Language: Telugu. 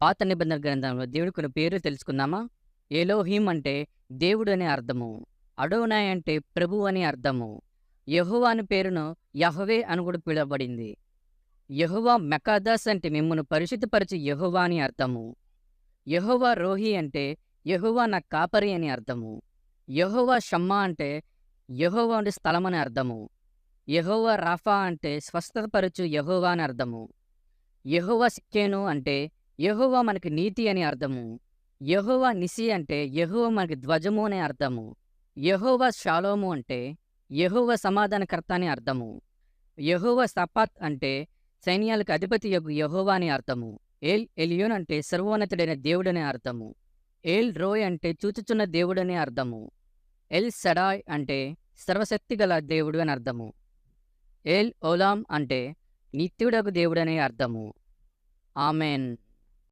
పాత నిబంధన గ్రంథంలో దేవుడి కొన్ని పేర్లు తెలుసుకుందామా? ఎలోహిం అంటే దేవుడు అనే అర్థము. అడోనాయ్ అంటే ప్రభువు అని అర్థము. యెహోవా అను పేరును యహవే అని కూడా పిలువబడింది. యెహోవా మెకాదస్ అంటే మిమ్మును పరిశుద్ధపరచు యెహోవా అని అర్థము. యెహోవా రోహి అంటే యెహోవా నా కాపరి అని అర్థము. యెహోవా షమ్మా అంటే యెహోవా ఉండే స్థలం అని అర్థము. యెహోవా రాఫా అంటే స్వస్థతపరచు యెహోవా అని అర్థము. యెహోవా సిక్కేను అంటే యెహోవా మనకి నీతి అని అర్థము. యెహోవా నిసి అంటే యెహోవా మనకి ధ్వజము అనే అర్థము. యెహోవా షాలోము అంటే యెహోవా సమాధానకర్త అని అర్థము. యెహోవా సపాత్ అంటే సైన్యాలకు అధిపతి యగు యెహోవా అని అర్థము. ఏల్ ఎలియోన్ అంటే సర్వోన్నతుడైన దేవుడనే అర్థము. ఏల్ రోయ్ అంటే చూచుచున్న దేవుడనే అర్థము. ఎల్ షడాయ్ అంటే సర్వశక్తిగల దేవుడు అని అర్థము. ఏల్ ఓలాం అంటే నిత్యుడగు దేవుడనే అర్థము. ఆమెన్.